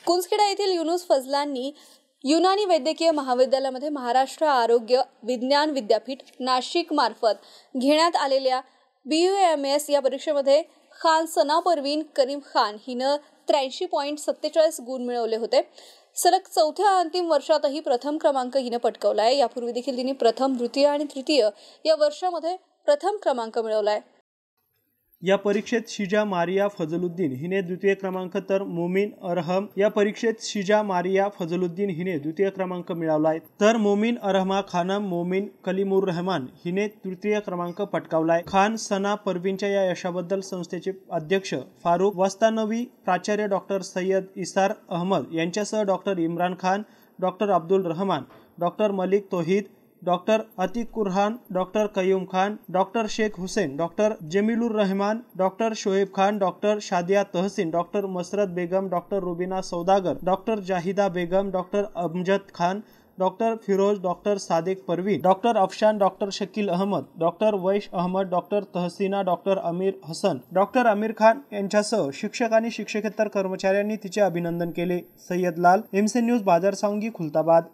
कुंसखेडा येथील युनुस फजलांनी युनानी वैद्यकीय महाविद्यालयामध्ये महाराष्ट्र आरोग्य विज्ञान विद्यापीठ नाशिक मार्फत घेण्यात आलेल्या BUMS या परीक्षेमध्ये खान सना परवीन करीम खान हिनं 83.47 गुण मिळवले होते। सलग चौथ्या अंतिम वर्षातही प्रथम क्रमांक हिने पटकावला आहे। यापूर्वी देखील तिने प्रथम, द्वितीय आणि तृतीय या वर्षामध्ये प्रथम क्रमांक मिळवला आहे। या परीक्षेत शिजा मारिया फजलुद्दीन हिने द्वितीय क्रमांक तर मोमीन अरहम या परीक्षेत शिजा मारिया फजलुद्दीन हिने द्वितीय क्रमांक मिळवलाय, तर मोमीन अरहमा खानम मोमीन कलीमुर रहमान हिने तृतीय क्रमांक पटकावलाय। खान सना परवीनच्या या यशाबद्दल संस्थेचे अध्यक्ष फारुख वस्तानवी, प्राचार्य डॉक्टर सय्यद इसार अहमद यांच्यासह doctor Imran Khan, doctor Abdul Rahman, doctor Malik Tauheed, doctor Atiq Kurhan, doctor Qayyum Khan, doctor Shaikh Hussain, doctor Jamilur Rahman, doctor Shoaib Khan, doctor Shadiya Tahseen, doctor Masarrat Begum, doctor Rubina Saudagar, doctor Zahida Begum, doctor Amjad Khan, doctor Feroz, doctor Sadiq Parveen, doctor Afshan, doctor Shakeel Ahmed, doctor Vaish Ahmed, doctor Tahseena, doctor Amir Hasan, doctor Amir Khan यांच्यासह शिक्षक आणि शिक्षकेतर कर्मचाऱ्यांनी तिचे अभिनंदन केले। सय्यद लाल, MC न्यूज, बाजार सांगी, खुलताबाद।